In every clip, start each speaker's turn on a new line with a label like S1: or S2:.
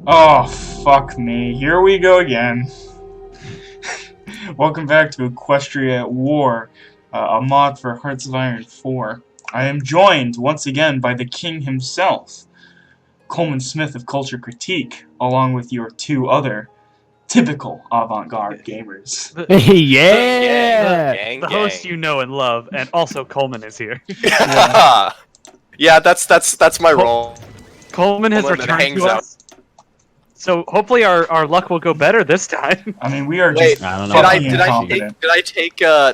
S1: Oh, fuck me. Here we go again. Welcome back to Equestria War, a mod for Hearts of Iron IV. I am joined, once again, by the king himself, Coleman Smith of Culture Critique, along with your two other typical Avant-Garde gamers.
S2: Yeah!
S3: The host you know and love, and also Coleman is here.
S2: Yeah, that's my role.
S3: Coleman has
S2: Coleman
S3: returned
S2: hangs
S3: to
S2: out.
S3: us. So hopefully our luck will go better this time.
S1: I mean, we are
S2: Wait,
S1: just
S2: I
S1: fucking
S2: don't know.
S1: incompetent.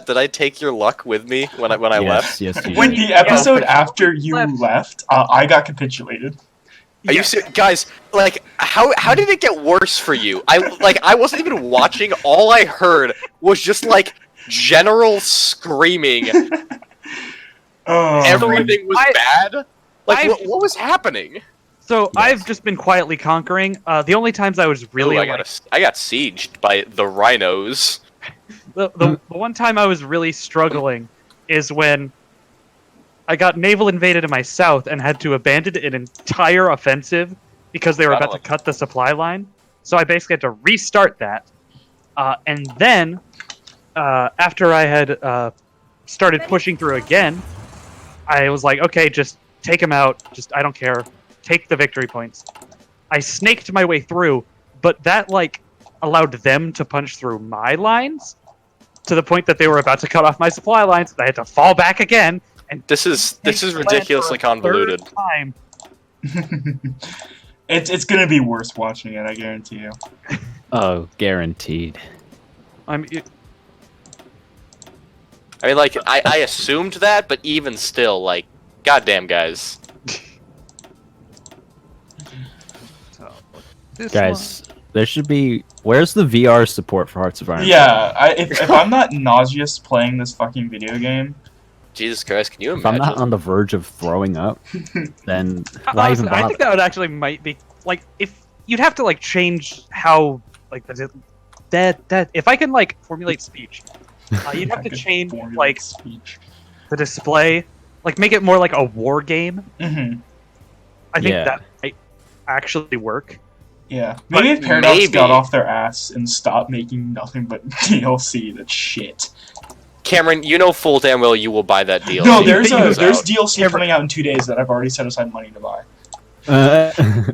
S2: Did I take your luck with me when I left?
S4: Yes, you
S1: When
S4: did.
S1: the episode
S3: Yeah.
S1: after you left, I got capitulated.
S2: Are you guys? Like, how did it get worse for you? I wasn't even watching. All I heard was just like general screaming.
S1: Oh,
S2: Everything was bad. Like,
S3: I've-
S2: what was happening?
S3: So I've just been quietly conquering. The only times I was really
S2: Ooh, I got sieged by the rhinos.
S3: the one time I was really struggling is when I got naval invaded in my south and had to abandon an entire offensive because they were about to cut the supply line. So I basically had to restart that. And then, after I had started pushing through again, I was like, okay, just take them out. I don't care. Take the victory points. I snaked my way through, but that, allowed them to punch through my lines to the point that they were about to cut off my supply lines, and I had to fall back again. And
S2: This is ridiculously convoluted.
S3: Time.
S1: it's gonna be worse watching it, I guarantee you.
S4: Oh, guaranteed.
S2: I mean, like, I assumed that, but even still, like, goddamn, guys.
S4: Guys, there should be... Where's the VR support for Hearts of Iron?
S1: Yeah, if I'm not nauseous playing this fucking video game...
S2: Jesus Christ, can you
S4: If
S2: imagine?
S4: I'm not on the verge of throwing up, then why
S3: Honestly,
S4: even bother?
S3: I think that would actually might be if you'd have to change how that if I can formulate speech, you'd have to change
S1: speech.
S3: the display, make it more like a war game.
S1: Mm-hmm.
S3: I think
S4: Yeah.
S3: that might actually work.
S1: Yeah, maybe if Paradox
S2: maybe.
S1: got off their ass and stopped making nothing but DLC, that's shit.
S2: Cameron, you know full damn well you will buy that DLC.
S1: No, there's
S2: when it goes out.
S1: DLC coming out in 2 days that I've already set aside money to buy.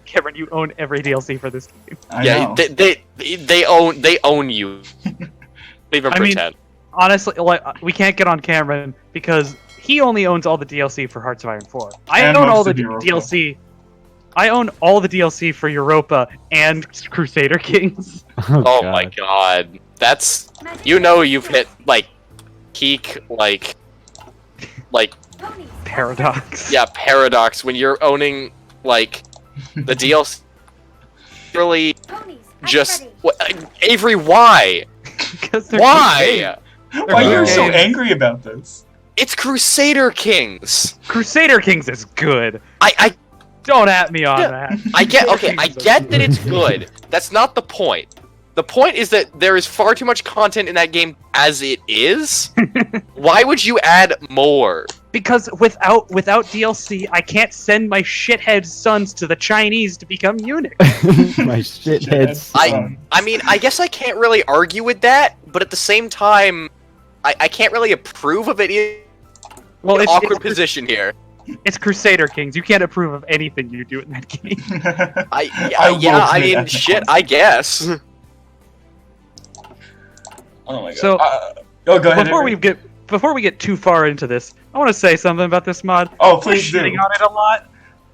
S3: Cameron, you own every DLC for this game.
S1: I
S2: Yeah,
S1: know.
S2: they own you. Don't even
S3: I mean,
S2: pretend.
S3: Honestly, we can't get on Cameron because he only owns all the DLC for Hearts of Iron 4. I
S1: And
S3: own
S1: most
S3: all the
S1: of Europa.
S3: DLC. I own all the DLC for Europa and Crusader Kings.
S2: Oh my god. That's... You know you've hit, peak,
S3: Paradox.
S2: yeah, Paradox, when you're owning, the DLC. Really, just... Avery, why? Why?
S1: Why are you so
S3: games.
S1: angry about this?
S2: It's Crusader Kings!
S3: Crusader Kings is good.
S2: I
S3: Don't at me on that.
S2: get,
S3: Crusader
S2: okay, I
S3: Kings is
S2: get that it's good. That's not the point. The point is that there is far too much content in that game as it is. Why would you add more?
S3: Because without DLC, I can't send my shithead sons to the Chinese to become eunuchs.
S4: My shitheads.
S2: I mean, I guess I can't really argue with that, but at the same time, I can't really approve of it in
S3: Well,
S2: an
S3: it's
S2: awkward position here.
S3: It's Crusader Kings. You can't approve of anything you do in that game.
S2: I mean, shit, I guess.
S1: Oh my god.
S3: So,
S1: go ahead.
S3: Before we get too far into this, I want to say something about this mod.
S1: Oh,
S3: We're
S1: please do.
S3: shitting on it a lot,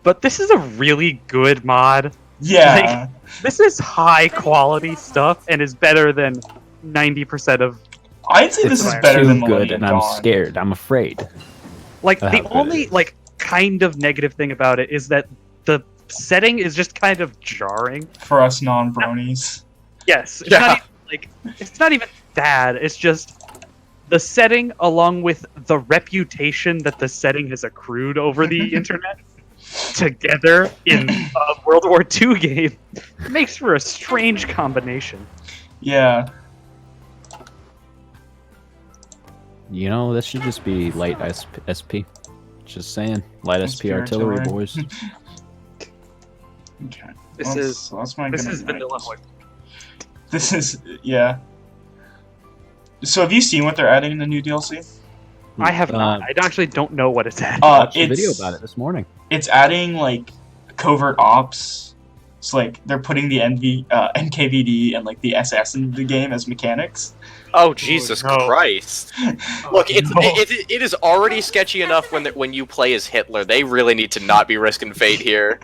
S3: but this is a really good mod.
S1: Yeah.
S3: This is high quality stuff and is better than 90% of.
S1: I'd say this
S4: It's
S1: is better
S4: too
S1: than
S4: good,
S1: Millennium
S4: and I'm
S1: Dawn.
S4: scared. I'm afraid.
S3: The
S4: how good
S3: only
S4: it is.
S3: kind of negative thing about it is that the setting is just kind of jarring.
S1: For us non-bronies.
S3: Yes, it's
S2: Yeah.
S3: not even, it's not even bad. It's just the setting, along with the reputation that the setting has accrued over the internet, together in a World War II game, makes for a strange combination.
S1: Yeah.
S4: You know, this should just be light SP. Just saying. Light SP
S1: SP
S4: artillery,
S1: artillery.
S4: boys.
S1: Okay. That's my
S3: this
S1: good
S3: is
S1: night.
S3: vanilla Hoi.
S1: This is yeah. So have you seen what they're adding in the new DLC?
S3: I have not. I actually don't know what it's at.
S4: Watched a video about it this morning.
S1: It's adding like covert ops. It's like they're putting the NKVD and like the SS in the game as mechanics.
S2: Oh Jesus
S3: no.
S2: Christ! Look, it is already sketchy enough when you play as Hitler. They really need to not be risking fate here.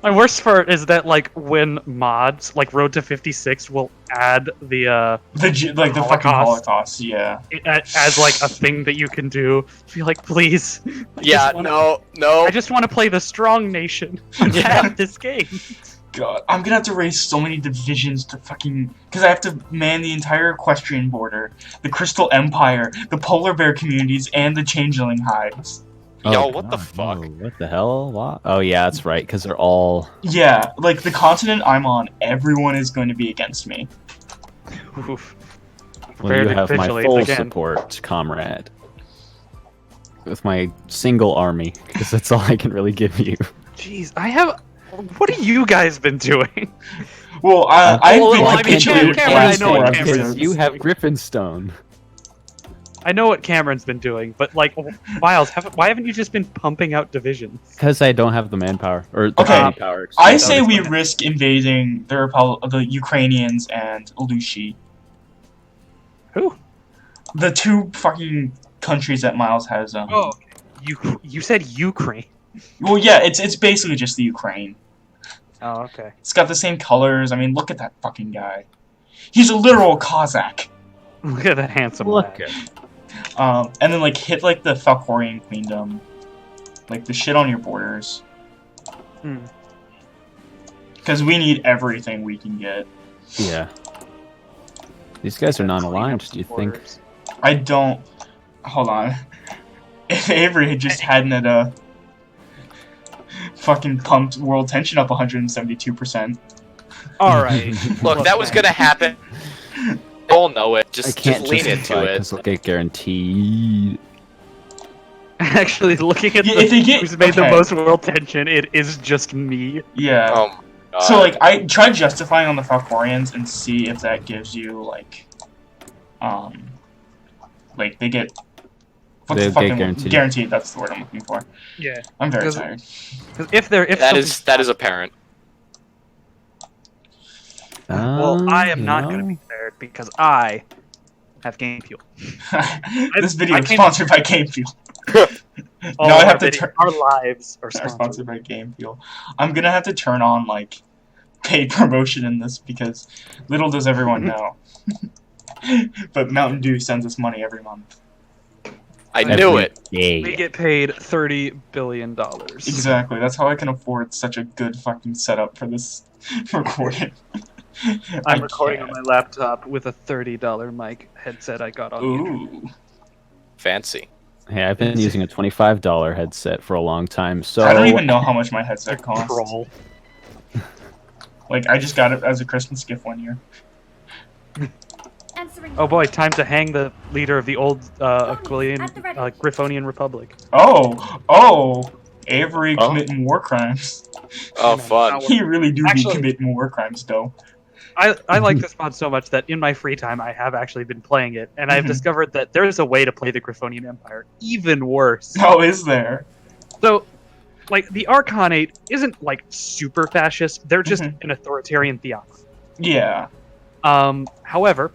S3: My worst part is that like when mods like Road to 56 will add the
S1: fucking Holocaust, yeah.
S3: As like a thing that you can do. I feel like please.
S2: No.
S3: I just want to play the strong nation.
S2: Yeah.
S3: This game.
S1: God, I'm gonna have to raise so many divisions to fucking... Because I have to man the entire Equestrian border, the Crystal Empire, the Polar Bear communities, and the Changeling hives.
S2: Yo, what the fuck?
S4: No, what the hell? What? Oh yeah, that's right, because they're all...
S1: Yeah, like, the continent I'm on, everyone is going to be against me.
S3: Oof.
S4: Well, you have my full support, comrade. With my single army, because that's all I can really give you.
S3: Jeez, I have... What have you guys been doing?
S1: Well, I've been
S3: Cameron, I know what Cameron's
S4: you have Griffinstone.
S3: I know what Cameron's been doing, but like, Miles, why haven't you just been pumping out divisions?
S4: Because I don't have the manpower or the
S1: Okay,
S4: manpower.
S1: I say we risk invading the Ukrainians and Lushi.
S3: Who?
S1: The two fucking countries that Miles has.
S3: Oh, you said Ukraine.
S1: Well, yeah, it's basically just the Ukraine.
S3: Oh, okay.
S1: It's got the same colors. I mean, look at that fucking guy. He's a literal Cossack.
S3: Look at that handsome
S4: Look
S3: lad.
S1: And then like hit like the Falkorian Queendom, like the shit on your borders. Because we need everything we can get.
S4: Yeah. These guys are non-aligned. Do you think?
S1: I don't. Hold on. If Avery had just hadn't fucking pumped world tension up 172%.
S3: All right.
S2: Look, that was gonna happen. All know it. Just lean into it.
S4: Because they'll get guaranteed.
S3: Actually, looking at who's made the most world tension, it is just me.
S1: Yeah.
S2: Oh my God.
S1: So like, I tried justifying on the Falkorians and see if that gives you like they get. What's the fucking guaranteed? That's the word I'm looking for.
S3: Yeah.
S1: I'm very tired.
S3: If
S2: that is apparent.
S3: Well, I am not going to be spared because I have Game Fuel.
S1: This video is sponsored by Game Fuel.
S3: I have to our lives are
S1: sponsored by Game Fuel. I'm gonna have to turn on like paid promotion in this because little does everyone know. But Mountain Dew sends us money every month.
S2: I knew it.
S3: We get paid $30 billion.
S1: Exactly. That's how I can afford such a good fucking setup for this recording.
S3: I'm recording on my laptop with a $30 mic headset I got on YouTube.
S2: Fancy.
S4: Hey, I've been using a $25 headset for a long time, so...
S1: I don't even know how much my headset costs. Like, I just got it as a Christmas gift one year.
S3: Oh boy, time to hang the leader of the old Griffonian Republic.
S1: Oh! Avery committing war crimes.
S2: Oh, fun.
S1: He really do be committing war crimes, though.
S3: I like this mod so much that in my free time I have actually been playing it, and I've discovered that there's a way to play the Griffonian Empire even worse.
S1: Oh, is there?
S3: So, like, the Archonate isn't, like, super fascist, they're just an authoritarian theocracy.
S1: Yeah.
S3: However,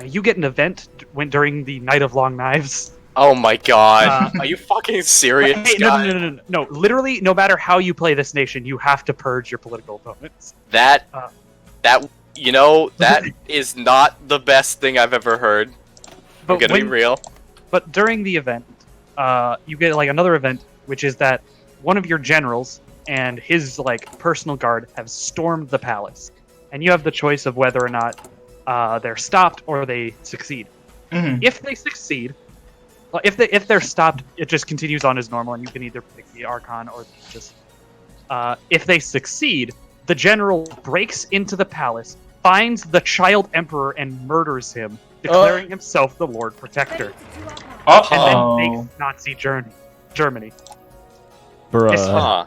S3: you get an event during the Night of Long Knives.
S2: Oh my God. Are you fucking serious?
S3: Hey, no. Literally, no matter how you play this nation, you have to purge your political opponents.
S2: That is not the best thing I've ever heard. I'm gonna be real.
S3: But during the event, you get like another event, which is that one of your generals and his like personal guard have stormed the palace, and you have the choice of whether or not they're stopped or they succeed. If they succeed, well, if they're stopped, it just continues on as normal, and you can either pick the Archon or just. If they succeed, the general breaks into the palace, finds the child emperor, and murders him, declaring himself the Lord Protector. And then makes Nazi Germany.
S4: Bruh.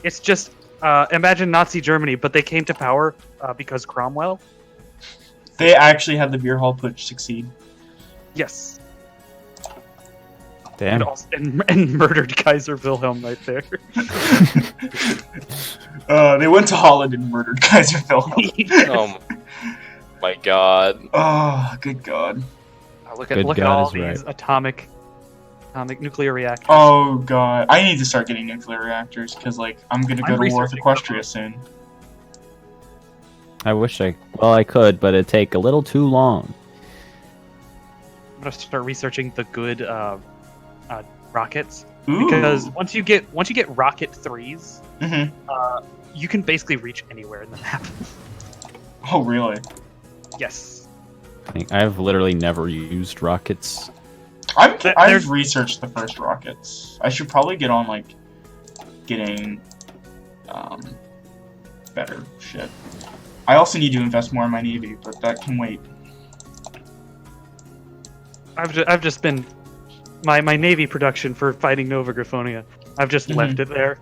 S3: It's just Imagine Nazi Germany, but they came to power because Cromwell.
S1: They actually had the beer hall putsch succeed.
S3: Yes.
S4: Damn.
S3: And murdered Kaiser Wilhelm right there.
S1: They went to Holland and murdered Kaiser Wilhelm.
S2: Oh my god.
S1: Oh, good god.
S3: Look at all these atomic nuclear reactors.
S1: Oh god. I need to start getting nuclear reactors, because, like, I'm gonna go to war with Equestria soon.
S4: I wish I could, but it'd take a little too long.
S3: I'm gonna start researching the good rockets.
S1: Ooh.
S3: Because once you get rocket 3s,
S1: Mm-hmm.
S3: you can basically reach anywhere in the map.
S1: Oh, really?
S3: Yes.
S4: I've literally never used rockets.
S1: I've researched the first rockets. I should probably get on, like, getting better shit. I also need to invest more in my navy, but that can wait.
S3: I've just been my navy production for fighting Nova Griffonia. I've just left it there.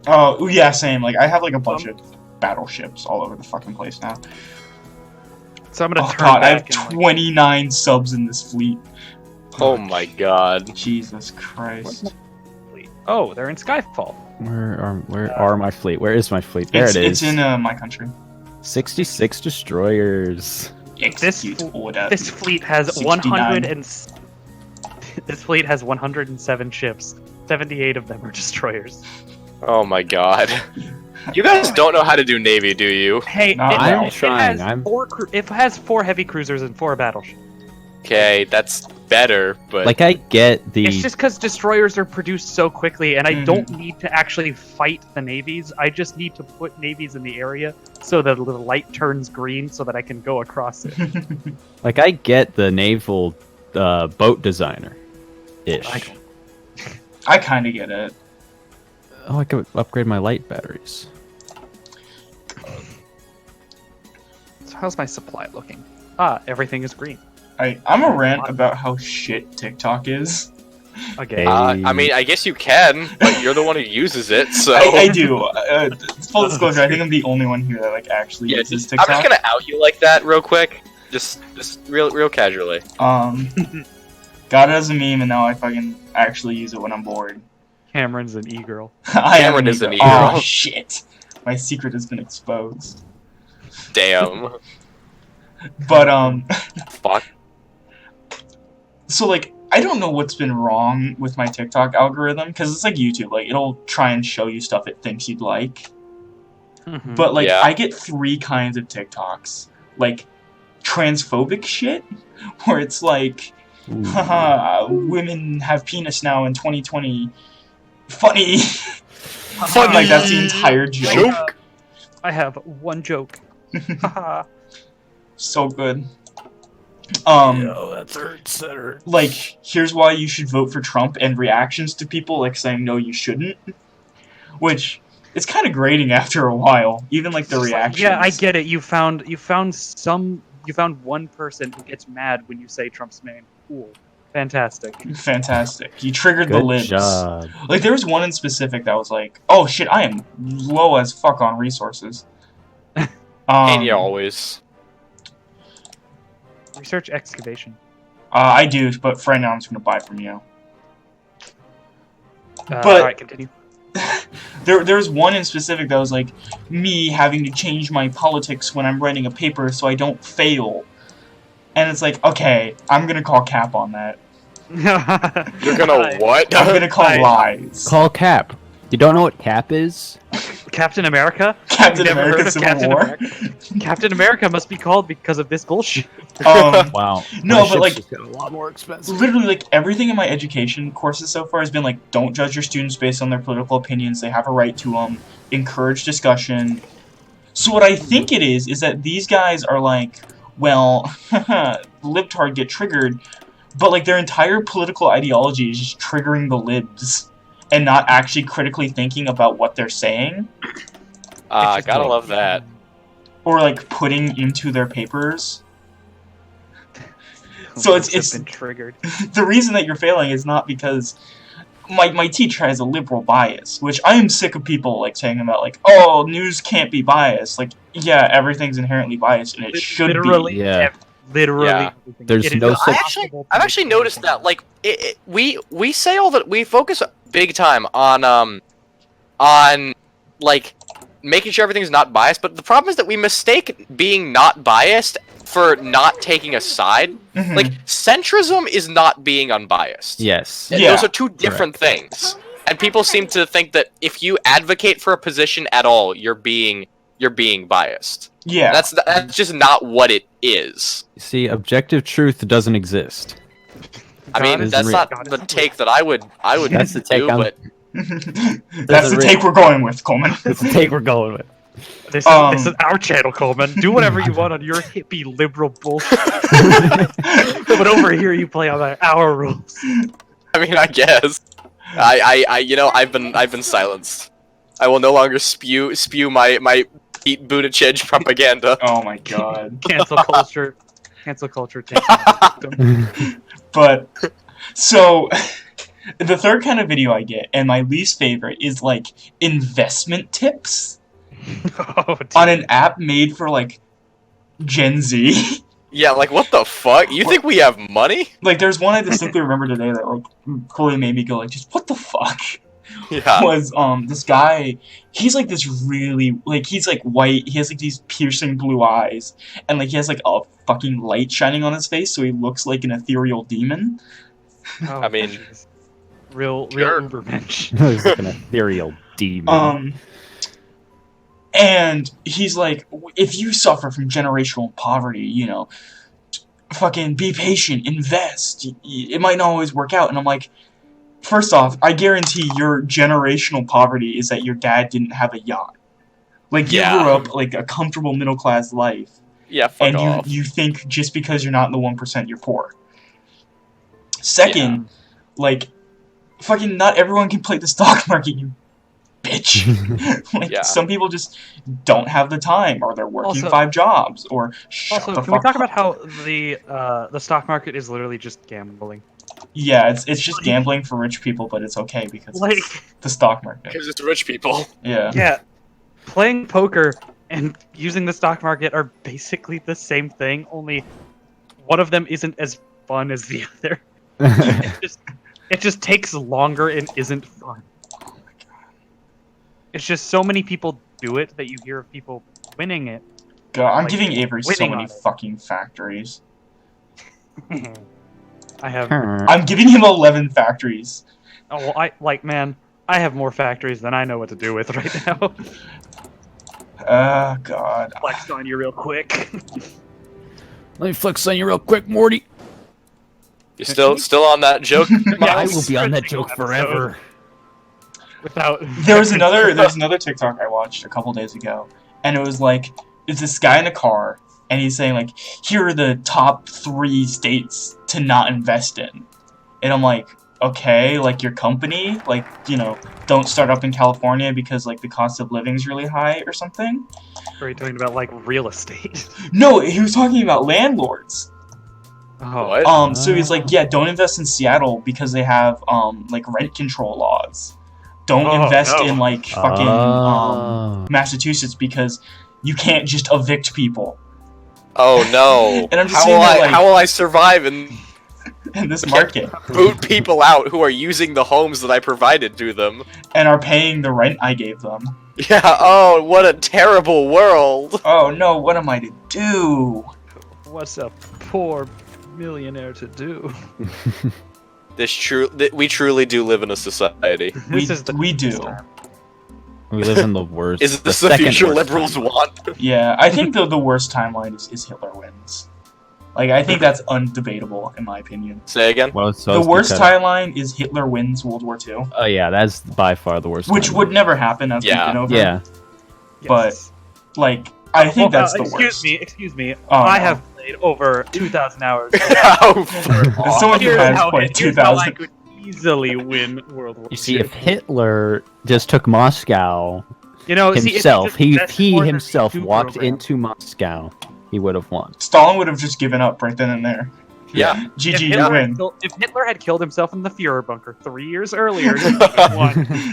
S1: Oh yeah, same. Like I have like a bunch of battleships all over the fucking place now.
S3: So I'm gonna turn
S1: God, I
S3: back
S1: have 29 subs in this fleet.
S2: Oh my god.
S1: Jesus Christ.
S3: Oh, they're in Skyfall.
S4: Where are my fleet? Where is my fleet? There it is.
S1: It's in my country.
S4: 66 destroyers.
S3: This fleet has 100 and this fleet has 107 ships. 78 of them are destroyers.
S2: Oh my god. You guys don't know how to do navy, do you?
S3: Hey,
S4: I'm trying.
S3: It has 4 heavy cruisers and 4 battleships.
S2: Okay, that's better, but
S4: Like, I get the...
S3: It's just because destroyers are produced so quickly, and I don't need to actually fight the navies. I just need to put navies in the area so that the light turns green so that I can go across it.
S4: Like, I get the naval boat designer-ish.
S1: I kind of get it.
S4: Oh, I could upgrade my light batteries.
S3: So how's my supply looking? Ah, everything is green.
S1: I'm a rant about how shit TikTok is.
S3: Okay.
S2: I mean, I guess you can, but you're the one who uses it, so...
S1: I do. Full disclosure, I think I'm the only one here that like actually uses TikTok.
S2: I'm just gonna out you like that real quick. Just real casually.
S1: Got it as a meme, and now I fucking actually use it when I'm bored.
S3: Cameron's an e-girl.
S2: Cameron is an e-girl.
S1: Oh, shit. My secret has been exposed.
S2: Damn.
S1: But,
S2: Fuck.
S1: So, like, I don't know what's been wrong with my TikTok algorithm, because it's like YouTube. Like, it'll try and show you stuff it thinks you'd like. But, like,
S2: Yeah.
S1: I get 3 kinds of TikToks. Like, transphobic shit, where it's like, haha, women have penis now in 2020. Funny.
S2: Funny.
S1: Like, that's the entire joke.
S3: I have one joke. Haha.
S1: So good.
S4: that hurts.
S1: Like, here's why you should vote for Trump, and reactions to people, like, saying, no, you shouldn't. Which, it's kind of grating after a while. Even, like, the reactions.
S3: Yeah, I get it. You found one person who gets mad when you say Trump's name. Cool. Fantastic.
S1: Fantastic. You triggered the
S4: Good
S1: libs.
S4: job.
S1: Like, there was one in specific that was like, oh shit, I am low as fuck on resources.
S2: And you always.
S3: Research excavation.
S1: I do, but for right now I'm just gonna buy from you. But
S3: alright, continue.
S1: there's one in specific that was like, me having to change my politics when I'm writing a paper so I don't fail. And it's like, okay, I'm gonna call cap on that.
S2: You're gonna what?
S1: I'm gonna call lies.
S4: Call Cap. You don't know what Cap is?
S3: Captain America?
S1: Captain
S3: You've never
S1: America
S3: heard of
S1: Civil
S3: Captain
S1: War.
S3: America? Captain America must be called because of this bullshit.
S4: Wow.
S1: No,
S4: My
S1: but
S4: ship's
S1: like,
S4: just got a lot more expensive.
S1: literally, like, everything in my education courses so far has been like, don't judge your students based on their political opinions. They have a right to them. Encourage discussion. So what I think it is that these guys are like, well, libtard get triggered, but like their entire political ideology is just triggering the libs and not actually critically thinking about what they're saying.
S2: Gotta love that.
S1: Or like putting into their papers. So it's
S3: been triggered.
S1: the reason that you're failing is not because my teacher has a liberal bias, which I am sick of people like saying about like, oh, news can't be biased. Like, yeah, everything's inherently biased, and it should
S3: literally,
S1: be.
S4: Yeah.
S3: Literally,
S2: Yeah.
S4: There's
S3: it is
S4: no
S3: impossible
S2: I've
S3: to
S2: actually
S3: make
S2: noticed that, like, we say all that, we focus big time on like making sure everything's not biased, but the problem is that we mistake being not biased for not taking a side.
S1: Mhm.
S2: Like, centrism is not being unbiased.
S4: Yes.
S2: And
S1: Yeah.
S2: those are two different things. And people seem to think that if you advocate for a position at all, you're being biased.
S1: Yeah.
S2: That's just not what it is.
S4: You see, objective truth doesn't exist.
S2: I mean,
S4: is
S2: that's
S4: real.
S2: not the take that I would
S4: That's the take
S2: do,
S4: I'm-
S2: but
S1: That's the take we're going with, Coleman.
S4: That's the take we're going with.
S3: This is our channel, Coleman. Do whatever you want on your hippie liberal bullshit. But over here, you play on our rules.
S2: I mean, I guess. You know, I've been silenced. I will no longer spew my Pete Buttigieg propaganda.
S1: Oh my god.
S3: Cancel culture. Cancel culture. Taking
S1: But, so, the third kind of video I get, and my least favorite, is like investment tips
S3: oh,
S1: on an app made for like Gen Z.
S2: Yeah, like, what the fuck? You think we have money?
S1: Like, there's one I distinctly remember today that like fully made me go like, just what the fuck?
S2: Yeah.
S1: Was this guy, he's like this really, like, he's like white, he has like these piercing blue eyes, and like he has like a fucking light shining on his face, so he looks like an ethereal demon.
S3: Oh,
S2: I mean,
S3: jeez. real
S2: sure.
S3: Ubermensch.
S4: He's like an ethereal demon.
S1: And he's like, if you suffer from generational poverty, you know, fucking be patient, invest. It might not always work out. And I'm like, first off, I guarantee your generational poverty is that your dad didn't have a yacht. Like, you
S2: Yeah.
S1: grew up like a comfortable middle class life,
S2: Yeah, fuck
S1: and
S2: off.
S1: you think just because you're not in the 1%, you're poor. Second, like, fucking not everyone can play the stock market, you bitch. Like,
S2: Yeah.
S1: some people just don't have the time, or they're working
S3: Also-
S1: 5 jobs, or shut
S3: Also,
S1: the
S3: can we
S1: fuck
S3: talk
S1: up.
S3: about how the stock market is literally just gambling?
S1: Yeah, it's just gambling for rich people, but it's okay because
S3: Like,
S1: it's the stock market.
S2: Because it's rich people.
S1: Yeah.
S3: yeah, playing poker and using the stock market are basically the same thing. Only one of them isn't as fun as the other. It just takes longer and isn't fun. It's just so many people do it that you hear of people winning it.
S1: God, I'm
S3: Like,
S1: giving Avery so
S3: winning
S1: many
S3: on it.
S1: fucking factories.
S3: I have.
S1: I'm giving him 11 factories.
S3: Oh, well, man, I have more factories than I know what to do with right now.
S1: God.
S3: Flex on you real quick.
S4: Let me flex on you real quick, Morty.
S2: You're still on that joke?
S4: I will be on that joke forever.
S3: Without
S1: There's another TikTok I watched a couple days ago, and it was like, it's this guy in a car, and he's saying like, here are the top 3 states to not invest in. And I'm like, okay, like your company, like, you know, don't start up in California because like the cost of living is really high or something.
S3: Are you talking about like real estate?
S1: No, he was talking about landlords.
S3: Oh,
S2: What?
S1: So he's like, yeah, don't invest in Seattle because they have like rent control laws. Don't
S3: Oh,
S1: invest
S3: no.
S1: in like fucking
S4: Oh.
S1: Massachusetts because you can't just evict people
S2: Oh no.
S1: And I'm just
S2: how
S1: saying
S2: will
S1: that,
S2: I
S1: like-
S2: how will I survive and
S1: in this market
S2: boot people out who are using the homes that I provided to them?
S1: and are paying the rent I gave them.
S2: Yeah, oh, what a terrible world.
S1: Oh no, what am I to do?
S3: what's a poor millionaire to do?
S2: We truly do live in a society.
S1: We do.
S4: We live in the worst.
S2: Is this
S4: the
S2: the
S4: second
S2: future
S4: worst
S2: liberals
S4: time.
S2: want?
S1: Yeah, I think the worst timeline is Hitler wins. Like, I think that's undebatable, in my opinion.
S2: Say again?
S4: Well, so
S1: The
S4: it's
S1: worst
S4: because-
S1: timeline is Hitler wins World War II,
S4: Oh yeah, that's by far the worst.
S1: which
S4: time.
S1: would never happen as
S2: Yeah.
S1: we've been over.
S4: Yeah.
S1: But- Like, I think that's the worst.
S3: Excuse me.
S1: Oh,
S3: I
S1: no.
S3: have played over 2,000 hours.
S2: Oh,
S1: As someone who
S3: Here's
S1: has
S3: how-
S1: played
S3: here's how I
S1: 2,000.
S3: could easily win World War
S4: You see,
S3: II.
S4: if Hitler just took Moscow
S3: You know, see, if
S4: himself,
S3: just
S4: he
S3: invested more in the
S4: himself
S3: V2
S4: walked
S3: program-
S4: into Moscow, he would have won.
S1: Stalin would have just given up right then and there.
S2: Yeah.
S1: GG, you win.
S3: If Hitler had killed himself in the Führer bunker 3 years earlier, he would have won.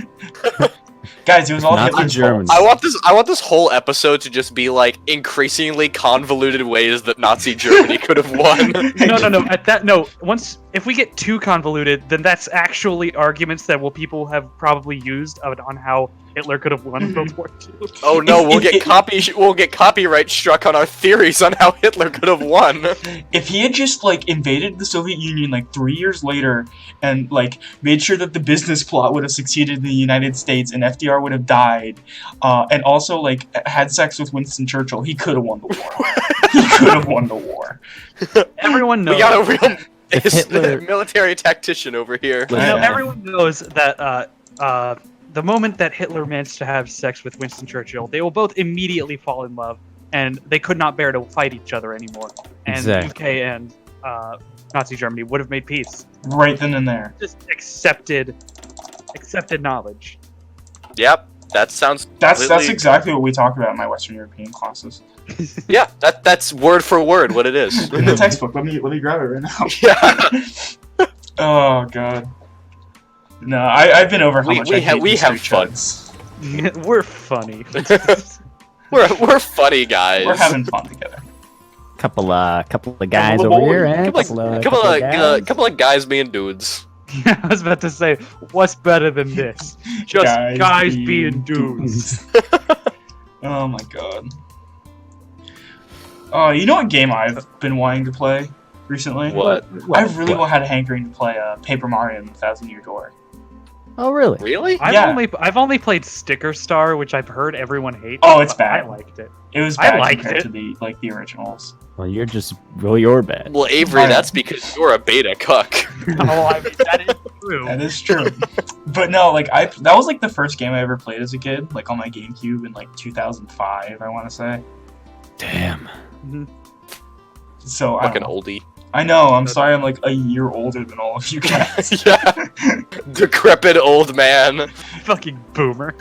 S1: Guys, it was all
S4: Nazi
S1: Hitler's
S4: Germany.
S1: fault.
S2: I want this whole episode to just be like increasingly convoluted ways that Nazi Germany could have won.
S3: No. If we get too convoluted, then that's actually arguments that people have probably used on how Hitler could have won World War II.
S2: Oh no, we'll get copyright struck on our theories on how Hitler could have won.
S1: If he had just like invaded the Soviet Union like 3 years later and like made sure that the business plot would have succeeded in the United States and FDR would have died, and also like had sex with Winston Churchill, he could have won the war. He could have won the war.
S3: Everyone knows.
S2: We got a real
S4: Hitler...
S2: military tactician over here.
S3: Everyone knows that the moment that Hitler managed to have sex with Winston Churchill, they will both immediately fall in love, and they could not bear to fight each other anymore. And
S4: Exactly.
S3: UK and Nazi Germany would have made peace.
S1: Right then and there.
S3: Just accepted knowledge.
S2: Yep, that sounds.
S1: That's exactly what we talk about in my Western European classes.
S2: Yeah, that's word for word what it is.
S1: In the textbook. Let me grab it right now.
S2: Yeah.
S1: Oh god. No, I've been over how much I hate
S2: we
S1: these
S2: have
S1: straight
S2: fun.
S1: chuds.
S3: We're funny.
S2: We're funny guys.
S1: We're having fun together.
S4: Couple of guys over here, eh?
S2: Couple of guys being dudes.
S3: I was about to say, what's better than this? Just guys being dudes.
S1: Oh my god. Oh, you know what game I've been wanting to play recently?
S2: What?
S1: I really had a hankering to play Paper Mario and the Thousand Year Door.
S4: Oh, really?
S2: Really?
S3: I've only played Sticker Star, which I've heard everyone hates.
S1: Oh, it's
S3: but
S1: bad.
S3: I liked it.
S1: It was bad
S3: liked
S1: compared
S3: it.
S1: to the originals.
S4: Well, you're bad.
S2: Well, Avery, that's because you're a beta cuck.
S3: Oh, I mean, that is true.
S1: That is true. But no, like that was like the first game I ever played as a kid, like on my GameCube in like 2005, I want to say.
S4: Damn.
S3: Mhm.
S1: So
S2: Like an oldie.
S1: I know. I'm sorry. I'm like a year older than all of you guys.
S2: Yeah. Decrepit old man.
S3: Fucking boomer.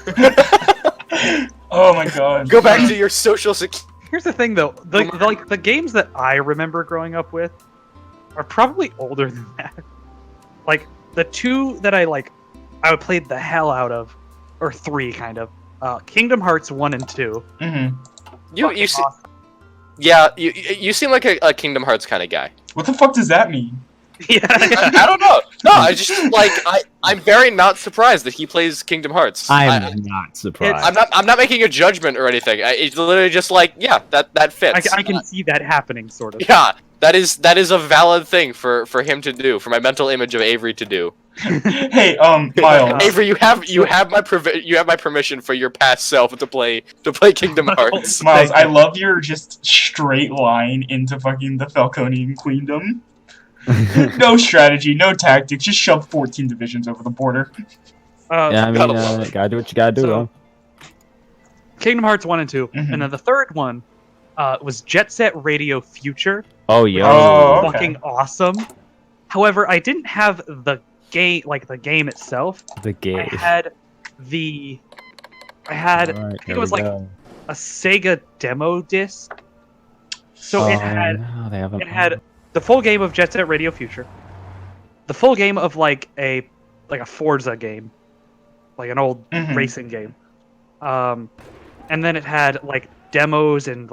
S1: Oh my god.
S2: Go back to your social security.
S3: Here's the thing, though. The games that I remember growing up with are probably older than that. Like, the two that I would play the hell out of, or three, kind of. Kingdom Hearts 1 and 2.
S1: Mm-hmm.
S2: You see, yeah, you seem like a Kingdom Hearts kind of guy.
S1: What the fuck does that mean?
S3: Yeah.
S2: I don't know. No, I just I'm very not surprised that he plays Kingdom Hearts.
S4: I'm not surprised.
S2: I'm not making a judgment or anything. It's literally just like, yeah, that fits.
S3: I can see that happening, sort of.
S2: Yeah, that is a valid thing for him to do, for my mental image of Avery to do.
S1: Hey, Miles.
S2: Avery, you have my permission for your past self to play Kingdom Hearts.
S1: Miles, I love your just straight line into fucking the Falconian Queendom. No strategy, no tactics, just shove 14 divisions over the border.
S4: Yeah, I mean, gotta do what you gotta do, though.
S3: Kingdom Hearts 1 and 2.
S1: Mhm.
S3: And then the third one was Jet Set Radio Future.
S4: Oh, yo.
S1: Oh, okay.
S3: Fucking awesome. However, I didn't have the game, the game itself.
S4: The game.
S3: I had I think it was like a Sega demo disc. So it had the full game of Jet Set Radio Future, the full game of like a Forza game, like an old racing game, and then it had like demos and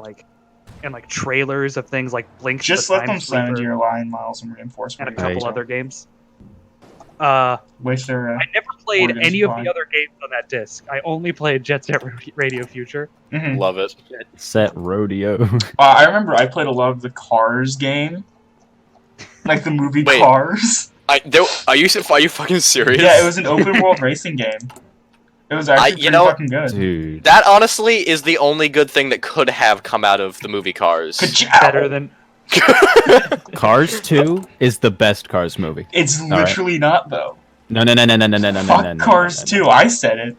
S3: trailers of things like Blink.
S1: Just let them slam into your line, Miles, and reinforcement.
S3: And a couple other games.
S1: Which they're.
S3: I never played any of the other games on that disc. I only played Jet Set Radio Future.
S1: Mm-hmm.
S2: Love it.
S4: Jet Set Rodeo.
S1: I remember I played a lot of the Cars game. Like the movie
S2: Wait.
S1: Cars.
S2: Are you fucking serious?
S1: Yeah, it was an open world racing game. It was actually pretty fucking good.
S4: Dude.
S2: That honestly is the only good thing that could have come out of the movie Cars.
S3: Better than
S4: Cars 2 is the best Cars movie.
S1: It's literally not though.
S4: No.
S1: Fuck Cars 2, I said it.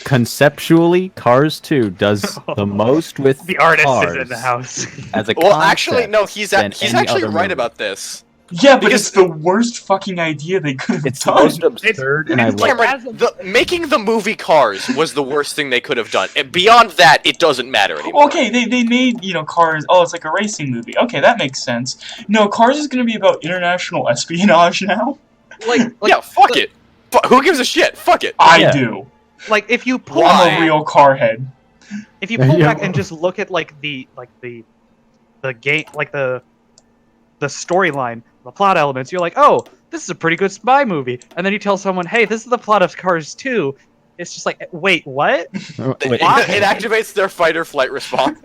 S4: Conceptually, Cars 2 does the most with
S3: the artist
S4: cars
S3: is in the house.
S4: as a
S2: Well, actually,
S4: concept
S2: no. He's
S4: than any
S2: actually
S4: other
S2: right
S4: movie.
S2: about this.
S1: Yeah, but it's the worst fucking idea they could have
S4: It's the
S1: done.
S4: most absurd, and I like.
S2: Cameron, making the movie Cars was the worst thing they could have done. And beyond that, it doesn't matter anymore.
S1: Okay, they made, Cars, oh, it's like a racing movie. Okay, that makes sense. No, Cars is gonna be about international espionage now?
S2: Yeah, fuck it. Who gives a shit? Fuck it.
S1: I do.
S3: Like, if you pull
S1: I'm a real car head.
S3: If you pull back and just look at the game, like the storyline, the plot elements, you're like, oh, this is a pretty good spy movie. And then you tell someone, hey, this is the plot of Cars 2. It's just like, wait, what?
S2: It activates their fight or flight response.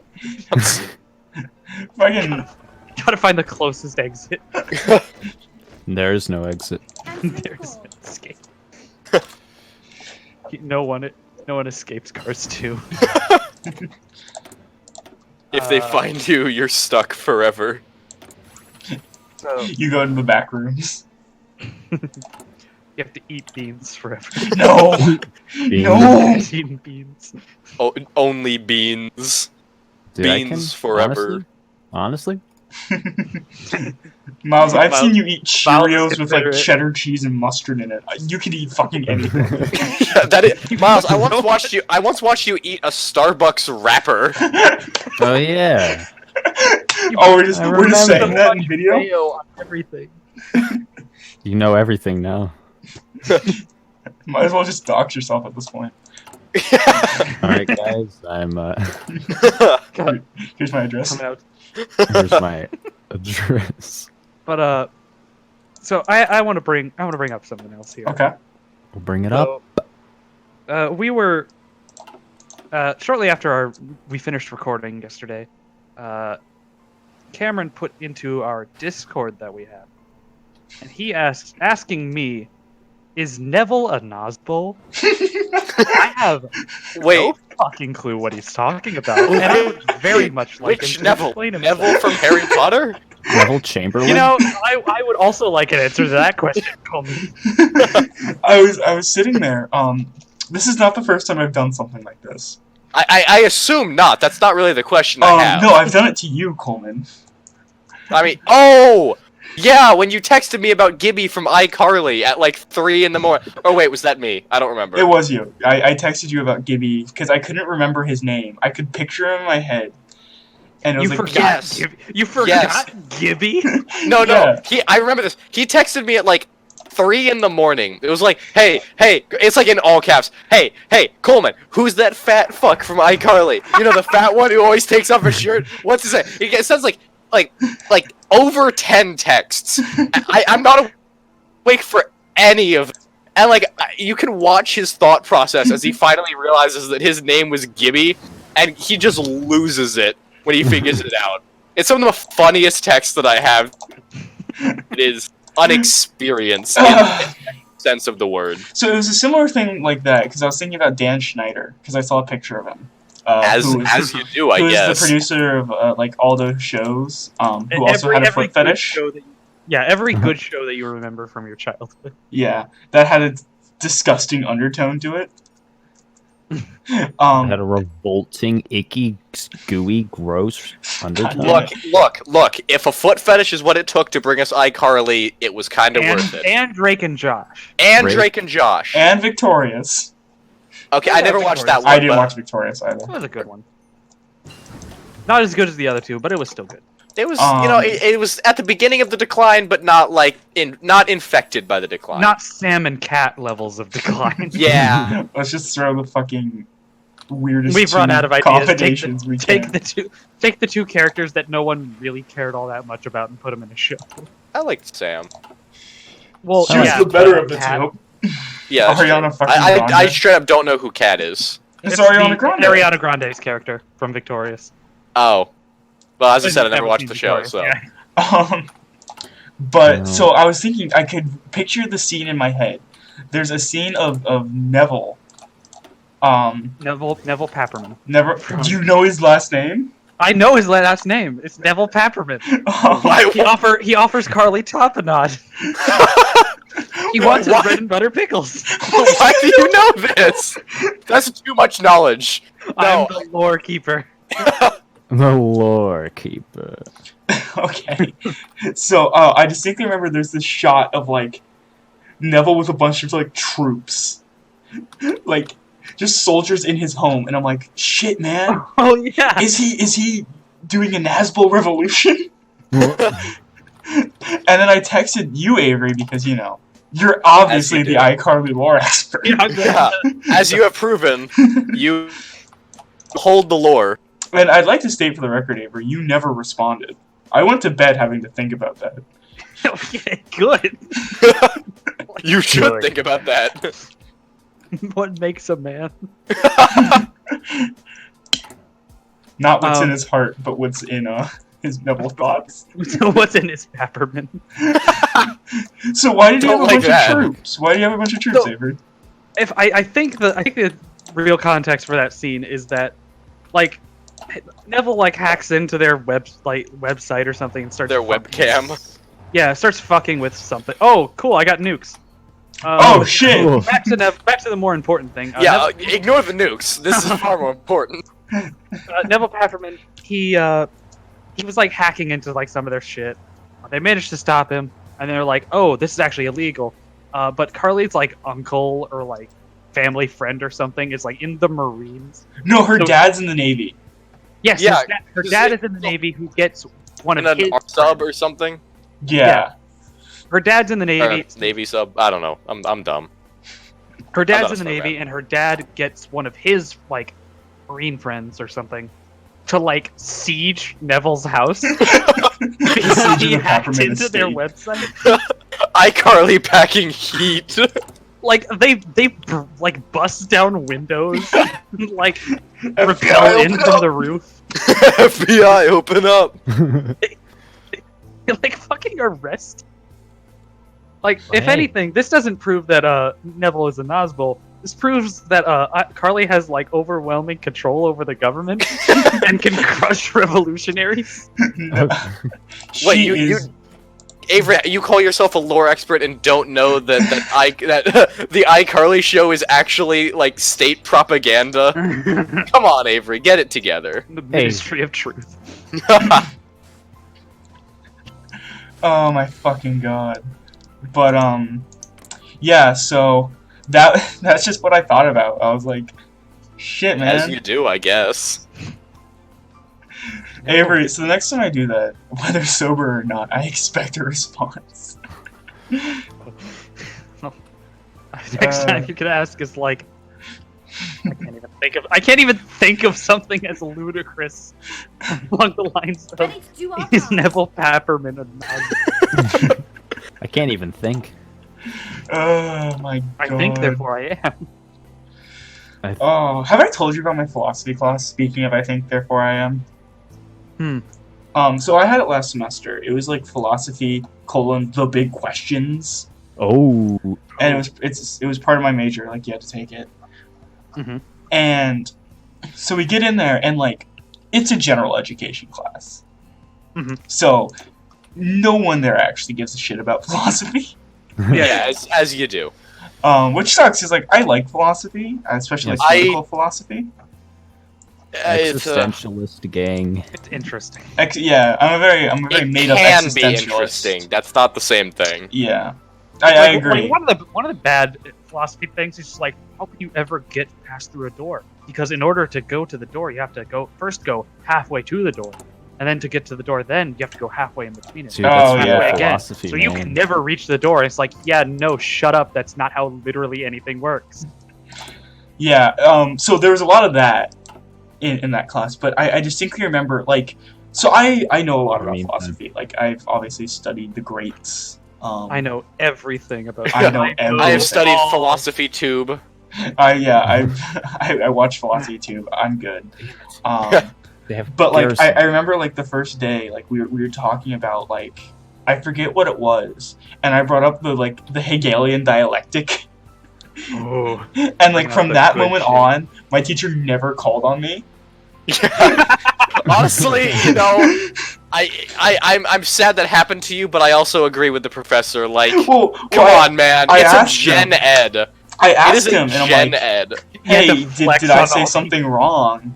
S1: Fucking.
S3: Gotta find the closest exit.
S4: There's no exit.
S3: There's no escape. No one escapes Cars 2.
S2: If they find you, you're stuck forever.
S3: So
S1: You go into the back rooms.
S3: you have to eat beans forever.
S1: No! No!
S3: Eating beans.
S2: Oh, only beans.
S4: Dude,
S2: Beans forever.
S4: Honestly?
S1: Miles, I've seen you eat
S3: Miles
S1: Cheerios with like
S3: consider it.
S1: cheddar cheese and mustard in it. You could eat fucking anything.
S2: Miles, I once watched you eat a Starbucks wrapper.
S4: Oh yeah.
S1: Oh, we're just
S4: remember
S1: saying that in video?
S3: Mayo on everything.
S4: You know everything now.
S1: Might as well just dox yourself at this point.
S4: Alright guys,
S1: Here's my address.
S3: Coming out.
S4: here's my address.
S3: But so I want to bring up something else here.
S1: Okay.
S4: We'll bring it up.
S3: So, we were shortly after we finished recording yesterday. Cameron put into our Discord that we have, and he asking me, "Is Neville a Nazgul?" I have no fucking clue what he's talking about, and I would very much like
S2: Which
S3: him to
S2: Neville?
S3: explain himself.
S2: Neville from Harry Potter?
S4: Neville Chamberlain?
S3: You know, I would also like an answer to that question, Coleman.
S1: I was sitting there. This is not the first time I've done something like this.
S2: I assume not. That's not really the question I have.
S1: No, I've done it to you, Coleman.
S2: I mean, oh! Yeah, when you texted me about Gibby from iCarly at like 3 in the morning. Oh wait, was that me? I don't remember.
S1: It was you. I texted you about Gibby because I couldn't remember his name. I could picture him in my head. And it was
S3: You
S1: like,
S3: forgot,
S2: yes.
S3: You forgot Gibby?
S2: No,
S1: Yeah.
S2: I remember this. He texted me at like 3 in the morning. It was like, hey, it's like in all caps. Hey, Coleman, who's that fat fuck from iCarly? You know, the fat one who always takes off his shirt? What's his name? It sounds like over 10 texts. I'm not awake for any of it. And like, you can watch his thought process as he finally realizes that his name was Gibby, and he just loses it when he figures it out. It's some of the funniest texts that I have. It is unexperienced in the sense of the word.
S1: So it was a similar thing like that because I was thinking about Dan Schneider because I saw a picture of him.
S2: As you do, I guess.
S1: Who is the producer of like all those shows? Who also had a foot fetish.
S3: Every good show that you remember from your childhood.
S1: Yeah, that had a disgusting undertone to it.
S4: Had a revolting, icky, gooey, gross undertone.
S2: Look. If a foot fetish is what it took to bring us iCarly, it was kind of worth it.
S3: And Drake and Josh.
S2: Drake and Josh.
S1: And Victorious.
S2: Okay, I never watched that one.
S1: I didn't watch Victorious either.
S3: That was a good one. Not as good as the other two, but it was still good.
S2: It was, it was at the beginning of the decline, but not like not infected by the decline.
S3: Not Sam and Cat levels of decline.
S2: Yeah.
S1: Let's just throw the fucking weirdest.
S3: We've run out of ideas.
S1: Combinations
S3: Take the two characters that no one really cared all that much about and put them in a show.
S2: I liked Sam.
S3: Well,
S1: She was the better of the two.
S2: Yeah,
S1: Ariana fucking
S2: I
S1: Grande.
S2: straight up don't know who Cat is.
S1: It's Ariana Grande.
S3: Ariana Grande's character from Victorious.
S2: Oh. Well, as I said, I never watched the show,
S3: Victorious,
S2: so.
S3: yeah.
S1: But so I was thinking I could picture the scene in my head. There's a scene of Neville.
S3: Neville Papperman.
S1: Do you know his last name?
S3: I know his last name. It's Neville Papperman. He offers Carly tapenade. He wants his bread and butter pickles.
S2: Why do you know this? That's too much knowledge. No.
S3: I'm the lore keeper.
S4: The lore keeper.
S1: Okay. So, I distinctly remember there's this shot of, like, Neville with a bunch of, like, troops. Like, just soldiers in his home, and I'm like, shit, man.
S3: Oh yeah.
S1: Is he doing a Nazgul revolution? And then I texted you, Avery, because, you know, you're obviously the iCarly lore expert.
S2: Yeah, as you have proven, you hold the lore.
S1: And I'd like to state for the record, Avery, you never responded. I went to bed having to think about that.
S3: Okay, good.
S2: You should think about that.
S3: What makes a man?
S1: Not what's in his heart, but what's in his Neville thoughts.
S3: What's in his peppermint?
S1: So why did you have a bunch
S2: that.
S1: of troops? Why do you have a bunch of troops, Avery?
S3: If I think the real context for that scene is that, like, Neville like hacks into their website or something and starts
S2: Their webcam.
S3: Yeah, starts fucking with something. Oh, cool! I got nukes.
S1: Oh shit!
S4: Cool.
S3: Back to the more important thing.
S2: Yeah, ignore the nukes. This is far more important.
S3: Neville Peppermint, he was like hacking into like some of their shit. They managed to stop him, and they're like, "Oh, this is actually illegal." But Carly's like uncle or like family friend or something is like in the Marines.
S1: No, her dad's in the Navy.
S3: Yes,
S2: Yeah,
S3: her dad is in the Navy, who gets one of his
S2: sub or something.
S1: Yeah.
S3: Her dad's in the Navy.
S2: Navy sub. I don't know. I'm dumb.
S3: Her dad's in the Navy, and her dad gets one of his like Marine friends or something to like siege Neville's house because he hacked into their website.
S2: iCarly packing heat.
S3: Like they like bust down windows, like rappel in from the roof.
S2: FBI, open up.
S3: Like fucking arrest. Like, if anything, this doesn't prove that Neville is a Nazgul. This proves that Carly has like overwhelming control over the government and can crush revolutionaries.
S1: No.
S2: Wait, you Avery, you call yourself a lore expert and don't know that the iCarly show is actually like state propaganda? Come on, Avery, get it together.
S3: The Ministry of Truth.
S1: Oh my fucking god. But yeah, so that's just what I thought about. I was like, shit, man.
S2: As you do, I guess.
S1: Avery, so the next time I do that, whether sober or not, I expect a response.
S3: Next time you could ask is like, I can't even think of something as ludicrous along the lines of is Neville Peppermint a Nazi?
S4: I can't even think.
S1: Oh my god.
S3: I think, therefore I am.
S1: Oh, have I told you about my philosophy class? Speaking of I think, therefore I am. So I had it last semester. It was like philosophy : the big questions.
S4: Oh.
S1: And it was part of my major. Like you had to take it.
S3: Mm-hmm.
S1: And so we get in there and like it's a general education class.
S3: Mm-hmm.
S1: So no one there actually gives a shit about philosophy.
S2: Yeah, as you do.
S1: Which sucks, because like I like philosophy, especially like political philosophy.
S4: Existentialist gang.
S3: It's interesting.
S1: Yeah, I'm a very made up existentialist.
S2: It can be interesting. That's not the same thing.
S1: Yeah, I agree.
S3: Like, one of the bad philosophy things is just like, how can you ever get past through a door? Because in order to go to the door, you have to first go halfway to the door, and then to get to the door, then you have to go halfway in between it.
S4: Dude, that's
S1: yeah.
S4: philosophy,
S3: so you can never reach the door. It's like, yeah, no, shut up. That's not how literally anything works.
S1: Yeah. So there was a lot of that in that class, but I distinctly remember like, so I know a lot about philosophy. Like I've obviously studied the greats.
S3: I know everything about.
S1: I know everything.
S2: I have studied philosophy tube.
S1: I watch philosophy tube. I'm good. But like I remember like the first day, like we were talking about like I forget what it was, and I brought up the Hegelian dialectic.
S3: Oh,
S1: and like from that moment on, my teacher never called on me.
S2: Honestly, you know, I'm sad that happened to you, but I also agree with the professor. Like, come on, man, it's a gen ed.
S1: I asked him, and I'm like,
S2: ed.
S1: "Hey, did I say something wrong?"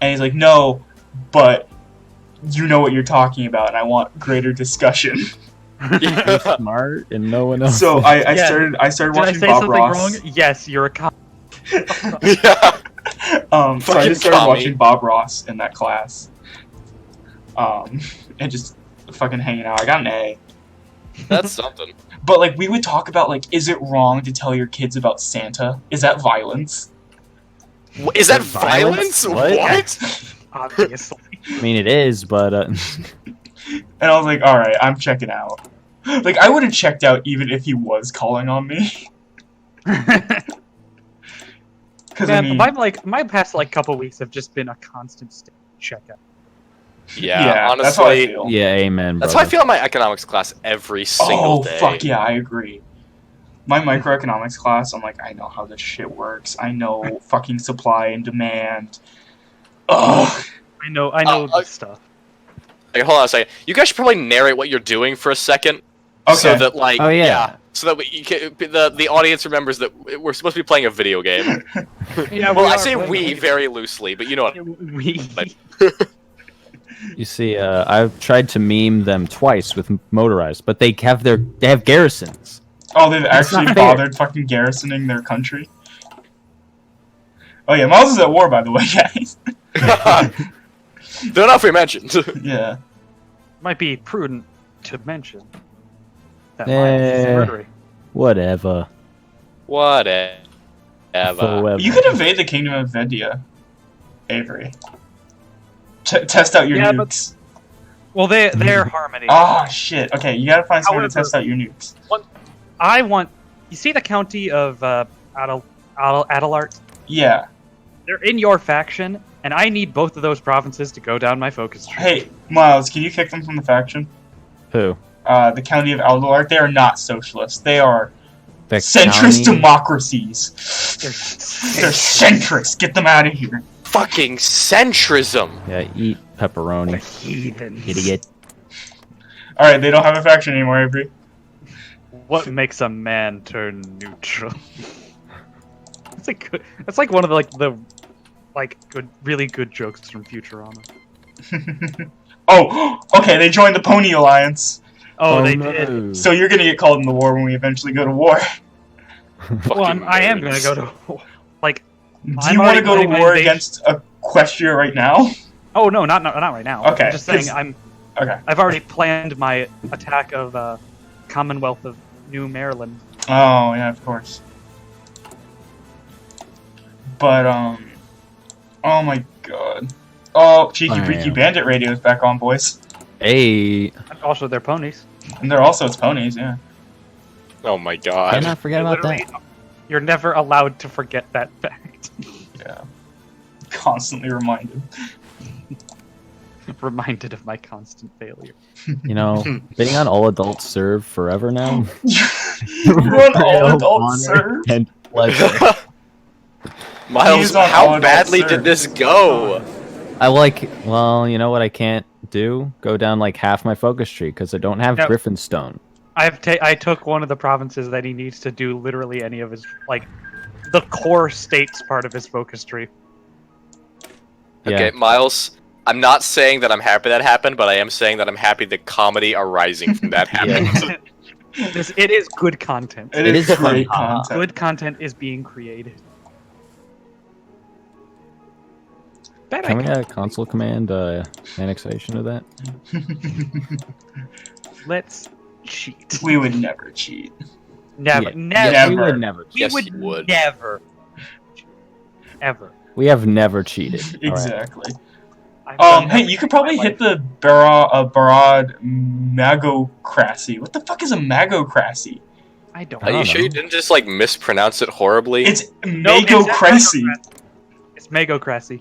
S1: And he's like, "No, but you know what you're talking about, and I want greater discussion.
S4: You're smart and no one else.
S1: So I
S3: Yeah.
S1: started
S3: Did I
S1: watching
S3: say
S1: Bob
S3: something
S1: Ross.
S3: wrong? Yes, you're a cop.
S2: Yeah.
S1: So I
S2: Fucking
S1: just started
S2: Tommy.
S1: watching Bob Ross in that class. And just fucking hanging out. I got an A.
S2: That's something.
S1: But like we would talk about like, is it wrong to tell your kids about Santa? Is that violence?
S2: Is that
S4: Violence?
S2: violence?
S4: What?
S3: Obviously.
S4: I mean, it is, but
S1: And I was like, alright, I'm checking out. Like, I would have checked out even if he was calling on me. Because I mean,
S3: my past couple weeks have just been a constant state checkout.
S2: Yeah, honestly.
S1: that's how I feel.
S4: yeah, amen.
S2: That's how I
S4: brother.
S2: feel in my economics class every single day.
S1: Fuck yeah, I agree. My microeconomics class, I'm like, I know how this shit works. I know fucking supply and demand. Ugh.
S3: I know this stuff.
S2: Like, hold on a second. You guys should probably narrate what you're doing for a second.
S1: Okay.
S2: So that, like,
S4: Oh, yeah.
S2: so that the audience remembers that we're supposed to be playing a video game.
S3: Yeah,
S2: Well, I say we very loosely, but you know what?
S3: We.
S4: You see, I've tried to meme them twice with motorized, but they have garrisons.
S1: Oh, they've actually
S4: not fair.
S1: bothered fucking garrisoning their country? Oh yeah, Miles is at war, by the way, guys.
S2: They're not free mentioned.
S1: Yeah.
S3: Might be prudent to mention that
S4: Eh.
S3: murdery.
S4: Whatever.
S2: Whatever.
S4: Forever.
S1: You could invade the kingdom of Vendia, Avery. Test out your
S3: Yeah, but-
S1: nukes.
S3: Well, they're harmony.
S1: Oh shit. Okay, you gotta find someone to
S3: However-
S1: test out your nukes.
S3: I want. You see the county of Adelart?
S1: Yeah.
S3: They're in your faction, and I need both of those provinces to go down my focus tree.
S1: Hey, Miles, can you kick them from the faction?
S4: Who?
S1: The county of Aldolart, they are not socialists. They are
S4: The
S1: centrist
S4: county?
S1: democracies.
S3: They're
S1: They're centrist. Get them out of here.
S2: Fucking centrism.
S4: Yeah, eat pepperoni,
S3: heathens.
S4: idiot.
S1: Alright, they don't have a faction anymore, Avery.
S3: What makes a man turn neutral? That's like one of the really good jokes from Futurama.
S1: Oh, okay, they joined the Pony Alliance.
S3: Oh, they
S4: no.
S3: did.
S1: So you're gonna get called in the war when we eventually go to war.
S3: Well, I am gonna go to like.
S1: Do
S3: I'm
S1: you want to
S3: already
S1: go to
S3: planning my
S1: war
S3: invasion.
S1: against Equestria right now?
S3: Oh no, not right now.
S1: Okay,
S3: I'm just saying
S1: 'cause- Okay.
S3: I've already planned my attack of Commonwealth of New Maryland.
S1: Oh, yeah, of course. But, oh my god. Oh, Cheeky Breeky
S4: Damn.
S1: Bandit Radio is back on, boys.
S4: Hey,
S3: And also, they're ponies.
S1: And they're also its ponies, yeah.
S2: Oh my
S4: can
S2: god.
S4: I forget about
S3: Literally,
S4: that?
S3: You're never allowed to forget that fact.
S1: Yeah. Constantly reminded.
S3: Reminded of my constant failure.
S4: You know, being on all adults serve forever now.
S1: You're on all
S4: Real
S1: adult
S4: honor
S1: serve?
S4: and pleasure.
S2: Miles,
S1: He's on all
S2: how
S1: adult
S2: badly
S1: serve.
S2: did this go?
S4: Well, you know what I can't do? Go down like half my focus tree because I don't have
S3: Yep.
S4: Griffinstone.
S3: I took one of the provinces that he needs to do literally any of his the core states part of his focus tree.
S4: Yeah.
S2: Okay, Miles, I'm not saying that I'm happy that happened, but I am saying that I'm happy the comedy arising from that happened.
S3: It is good content.
S1: It
S4: It
S1: is
S4: is
S1: great
S4: fun.
S1: content.
S3: Good content is being created. Bad
S4: Can we
S3: idea.
S4: get a console command annexation of that?
S3: Let's cheat.
S1: We would never cheat.
S3: Never,
S4: Yeah.
S3: never.
S1: Never.
S4: We would never.
S3: We
S2: Yes,
S3: would,
S2: you would.
S3: never. Ever.
S4: We have never cheated. All right.
S1: Exactly.
S3: I've done
S1: Hey, you
S3: everything
S1: could probably
S3: in my
S1: hit
S3: life.
S1: the broad magocracy. What the fuck is a magocracy?
S3: I don't.
S2: Are
S3: know.
S2: you sure you didn't just like mispronounce it horribly?
S1: It's
S3: No, it's
S1: magocracy.
S3: It's magocracy.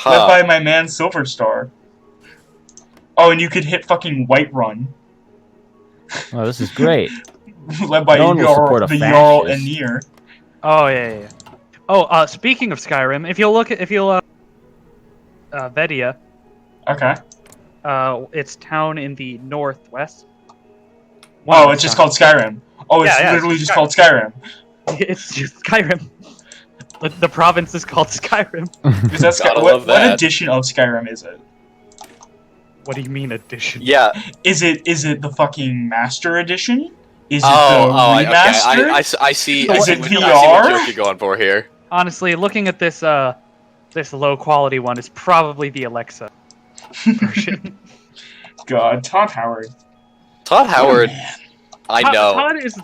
S1: Led by my man Silverstar. Oh, and you could hit fucking Whiterun.
S4: Oh, this is great.
S1: Led by
S4: No one will support a
S1: the Jarl
S4: fascist.
S1: Anir.
S3: Oh yeah. Oh, speaking of Skyrim, if you'll Vedia,
S1: Okay.
S3: it's town in the northwest.
S1: Oh, it's just called Skyrim. Oh, it's
S3: Yeah,
S1: literally
S3: it's
S1: just called Skyrim.
S3: It's just Skyrim. The province is called Skyrim.
S1: Is that
S2: Gotta
S1: what,
S2: love
S1: what
S2: that.
S1: edition of Skyrim is it?
S3: What do you mean edition?
S2: Yeah.
S1: Is it the fucking Master Edition? Is it
S2: Oh,
S1: the remastered?
S2: okay. I see.
S1: Is it
S2: I see
S1: VR?
S2: what joke you're going for here.
S3: Honestly, looking at this this low quality one is probably the Alexa version.
S1: God, Todd Howard.
S2: Todd Howard.
S1: Oh,
S2: I know.
S3: Todd is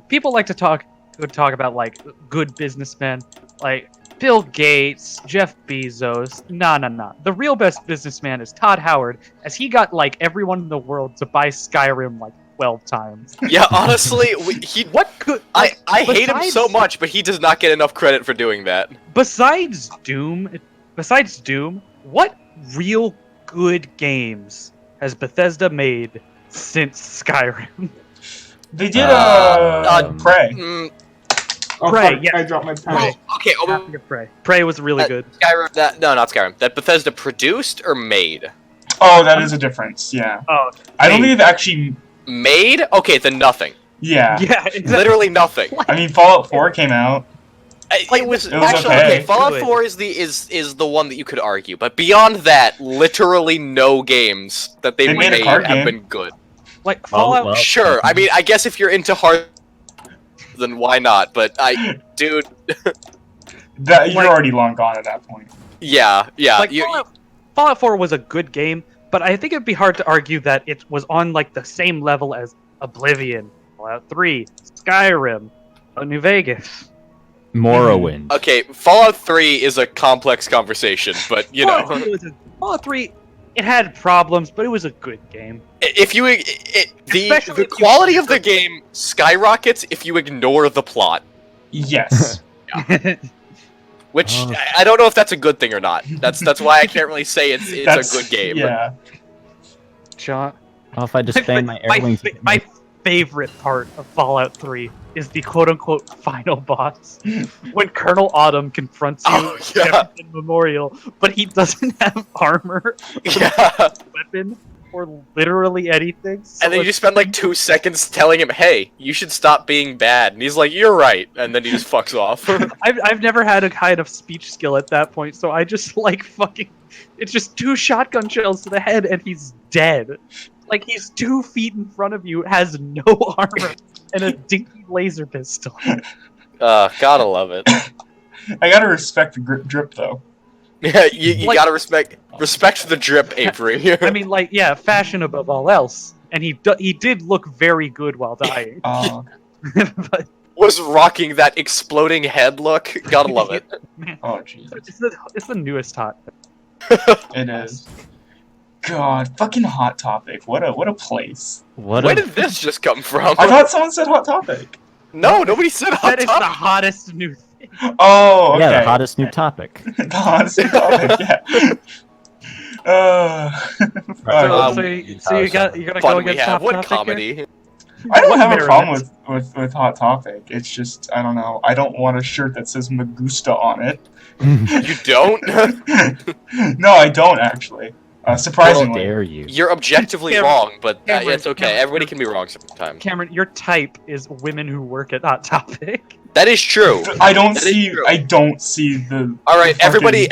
S3: people like to talk about like good businessmen, like Bill Gates, Jeff Bezos. Nah. The real best businessman is Todd Howard, as he got like everyone in the world to buy Skyrim like 12 times.
S2: Yeah, honestly, I hate him so
S3: besides-
S2: much, but he does not get enough credit for doing that.
S3: Besides Doom, what real good games has Bethesda made since Skyrim?
S1: They did Prey.
S2: Mm,
S1: Oh,
S3: Prey,
S1: fuck,
S3: yeah.
S1: I dropped my pen.
S2: well, okay,
S3: After Prey. Prey was really good.
S2: Skyrim. No, not Skyrim. That Bethesda produced or made?
S1: Oh, that is a difference. Yeah.
S3: Oh,
S1: I don't think they've actually.
S2: Made? Okay, then nothing.
S1: Yeah.
S3: yeah, exactly.
S2: Literally nothing.
S1: I mean, Fallout 4 came out.
S2: It was
S1: was
S2: actually
S1: okay.
S2: okay. Fallout
S3: Good.
S2: 4 is the one that you could argue, but beyond that, literally no games that they've
S1: They made a
S2: made
S1: card
S2: have
S1: game.
S2: been good.
S3: Like Fallout.
S4: well.
S2: Sure, I mean, I guess if you're into hard, then why not? But dude,
S1: That you're
S3: Like-
S1: already long gone at that point.
S2: yeah.
S3: Like Fallout 4 was a good game, but I think it'd be hard to argue that it was on like the same level as Oblivion, Fallout 3, Skyrim, New Vegas.
S4: Morrowind.
S2: Okay, Fallout 3 is a complex conversation, but you know,
S3: Fallout 3, it had problems, but it was a good game.
S2: if you
S3: Especially
S2: the
S3: if you-
S2: quality of the game skyrockets if you ignore the plot,
S1: Yes.
S2: which
S4: Oh.
S2: I don't know if that's a good thing or not. That's why I can't really say it's
S1: That's
S2: a good game.
S1: Yeah.
S3: John,
S4: Well, if I just bang my air wings.
S3: my favorite part of Fallout 3 is the quote-unquote final boss, when Colonel Autumn confronts you
S2: Oh,
S3: at
S2: yeah.
S3: Jefferson Memorial, but he doesn't have armor,
S2: Yeah.
S3: weapon, or literally anything. So
S2: And then you just spend like 2 seconds telling him, "Hey, you should stop being bad," and he's like, "You're right," and then he just fucks off.
S3: I've never had a kind of speech skill at that point, so I just like fucking. It's just 2 shotgun shells to the head, and he's dead. Like he's 2 feet in front of you, has no armor, and a dinky laser pistol.
S2: Gotta love it.
S1: I gotta respect the drip though.
S2: Yeah, you
S3: Like-
S2: gotta respect the drip, Avery.
S3: I mean, like, yeah, fashion above all else, and he did look very good while dying.
S1: Oh,
S3: But
S2: was rocking that exploding head look. Gotta love it.
S1: oh, jeez.
S3: it's the newest hot.
S1: It is. God, fucking Hot Topic. What a place.
S4: What
S2: Where
S4: a-
S2: did this just come from?
S1: I thought someone said Hot Topic.
S2: No, nobody said hot
S3: That is the
S2: topic.
S3: hottest new thing.
S1: Oh, okay.
S4: Yeah, the hottest new topic.
S1: The hottest topic. Yeah.
S3: So you gotta go
S2: Fun we
S3: against
S2: have.
S3: Hot
S2: What
S3: Topic here?
S2: comedy?
S1: I don't
S3: What
S1: have a problem
S3: merriment.
S1: with Hot Topic. It's just I don't know. I don't want a shirt that says Magusta on it.
S2: You don't?
S1: No, I don't actually.
S4: How
S1: Surprisingly.
S4: dare you?
S2: You're objectively
S3: Cameron-
S2: wrong, but
S3: Cameron-
S2: it's okay.
S3: Cameron-
S2: Everybody can be wrong sometimes.
S3: Cameron, your type is women who work at Hot Topic.
S2: That is true.
S1: I don't
S2: That is
S1: see.
S2: true.
S1: I don't see the.
S2: All right,
S1: fucking-
S2: everybody.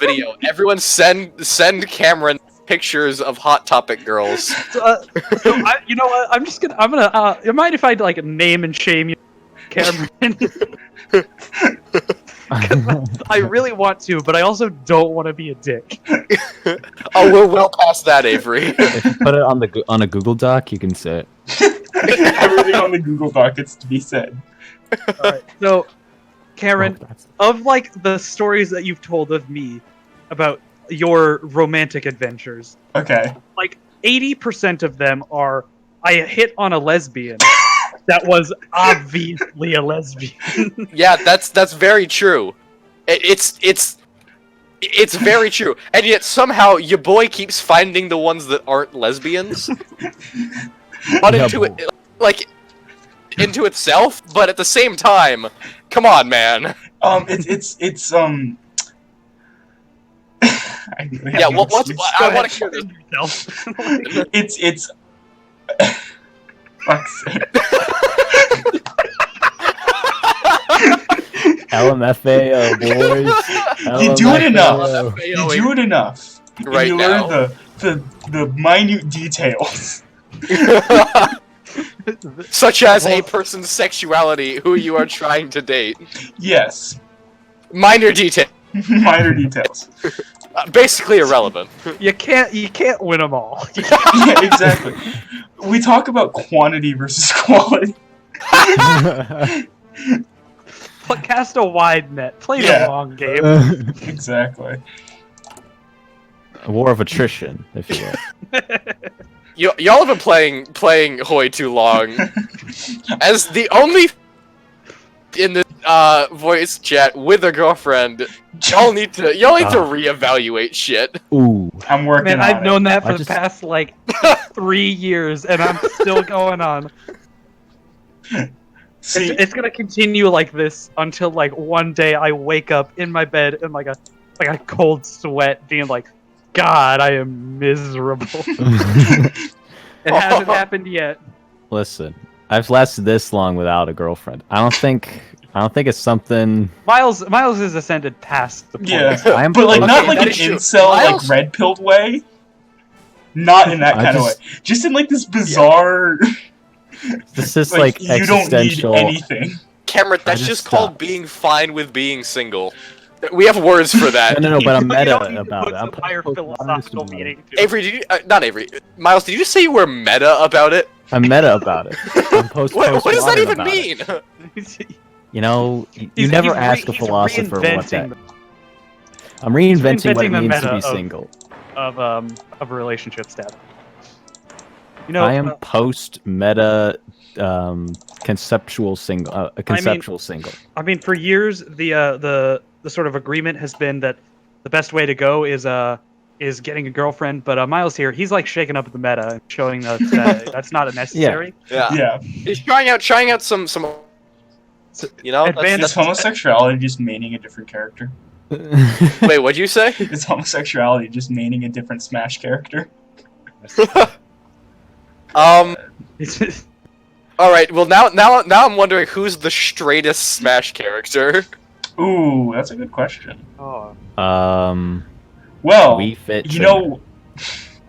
S2: Video. Everyone send Cameron pictures of Hot Topic girls.
S3: So you know what? I'm gonna. You mind if I like name and shame you, Cameron? I really want to, but I also don't want to be a dick.
S2: Oh, we're well past that, Avery.
S4: If you put it on a Google Doc, you can say it.
S1: Everything on the Google Doc is to be said.
S3: Alright, so, Karen,
S4: Oh, that's-
S3: of like the stories that you've told of me about your romantic adventures,
S1: Okay.
S3: like 80% of them are I hit on a lesbian that was obviously a lesbian.
S2: Yeah, that's very true. It's very true, and yet somehow your boy keeps finding the ones that aren't lesbians. Not
S4: Yeah,
S2: into it, like into itself, but at the same time, come on, man.
S1: It's I really
S2: Yeah,
S1: have no
S2: what's
S1: excuse.
S2: I want to hear this.
S3: Yourself.
S1: It's fuck's sake.
S4: LMFAO, boys.
S1: You do it enough.
S4: LMFAO.
S1: You do it enough.
S2: Right
S1: you
S2: now.
S1: learn the minute details.
S2: Such as a person's sexuality, who you are trying to date.
S1: Yes.
S2: Minor detail.
S1: Minor details.
S2: Basically irrelevant.
S3: You can't win them all.
S1: Yeah, exactly. We talk about quantity versus quality.
S3: But cast a wide net. Play
S1: Yeah.
S3: a long game.
S1: Exactly.
S4: A war of attrition, if you will.
S2: Y'all have been playing HOI too long. As the only in the voice chat with a girlfriend, y'all need to reevaluate shit.
S4: Ooh.
S1: I'm working
S3: Man,
S1: on
S3: I've known that for
S4: I
S3: the
S4: just-
S3: past like 3 years, and I'm still going on.
S1: it. See,
S3: It's gonna continue like this until like one day I wake up in my bed in like a cold sweat, being like, God, I am miserable. It hasn't happened yet.
S4: Listen, I've lasted this long without a girlfriend. I don't think it's something.
S3: Miles has ascended past the point.
S1: yeah,
S4: I'm-
S1: but like not
S2: Okay,
S1: like
S2: that
S1: an
S2: is true.
S1: incel,
S2: Miles-
S1: like red pilled way. Not in that
S4: I
S1: kind of way.
S4: just-
S1: Just in like this bizarre.
S4: This is like
S1: you don't need
S4: existential.
S1: anything.
S2: Cameron, that's
S4: just
S2: just called
S4: stopped.
S2: being fine with being single. We have words for that.
S4: No, but I'm
S3: You
S4: meta
S3: don't need to
S4: about
S3: put
S4: it.
S3: some higher philosophical meaning to it.
S2: Avery, did you, not Avery, Miles, did you just say you were meta about it?
S4: I'm meta about it. I'm
S2: What does that
S4: postmodern
S2: even
S4: about it.
S2: mean?
S4: You know, you
S3: He's-
S4: never
S3: he's
S4: ask a
S3: he's
S4: philosopher what
S3: reinventing
S4: that. I'm reinventing what
S3: reinventing
S4: it
S3: the
S4: means to
S3: meta
S4: be
S3: of-
S4: single.
S3: of relationship status. You know,
S4: I am post meta conceptual single. A conceptual single.
S3: I mean, for years the sort of agreement has been that the best way to go is getting a girlfriend. But Miles here, he's like shaking up the meta and showing that that's not necessary.
S1: Yeah.
S2: He's trying out some you know,
S3: Advanced-
S1: Is homosexuality just meaning a different character?
S2: wait, what'd you say?
S1: Is homosexuality just meaning a different Smash character?
S2: All right. Well, now I'm wondering who's the straightest Smash character.
S1: Ooh, that's a good question.
S3: Oh.
S1: Well,
S4: We fit.
S1: you know,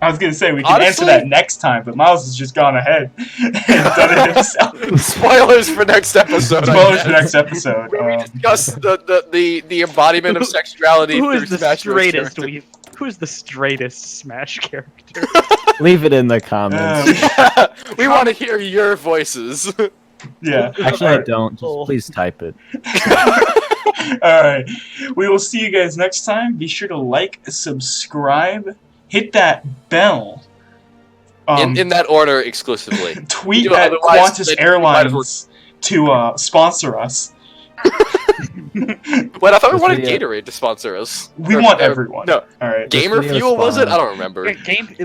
S1: I was gonna say we can answer
S2: Honestly-
S1: that next time, but Miles has just gone ahead and done it himself.
S2: Spoilers for next episode. I
S1: Spoilers for
S2: guess.
S1: next episode.
S2: Where we discuss the embodiment of sexuality
S3: Who
S2: through
S3: is the
S2: Smash Bros.
S3: straightest?
S2: character.
S3: Who's the straightest Smash character?
S4: Leave it in the comments.
S2: We want to hear your voices.
S1: Yeah.
S4: Actually, I
S1: Alright.
S4: don't. Just please type it.
S1: Alright. We will see you guys next time. Be sure to like, subscribe, hit that bell.
S2: In that order exclusively.
S1: Tweet
S2: You know,
S1: at
S2: otherwise
S1: Qantas
S2: they might
S1: Airlines to sponsor us.
S2: Wait, I thought we
S4: This
S2: wanted
S4: video-
S2: Gatorade to sponsor us.
S1: We
S2: Or-
S1: want
S2: or-
S1: everyone.
S2: No,
S1: Alright.
S2: Gamer
S4: video
S2: Fuel was it?
S4: spawned.
S2: I don't remember.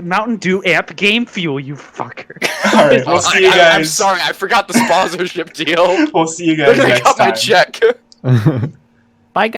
S3: Mountain Dew Amp Game Fuel, you fucker.
S1: Alright, we'll see you guys.
S2: I'm sorry, I forgot the sponsorship deal.
S1: We'll see you
S2: They're
S1: guys
S2: gonna
S1: next
S2: cut my
S1: time.
S2: check.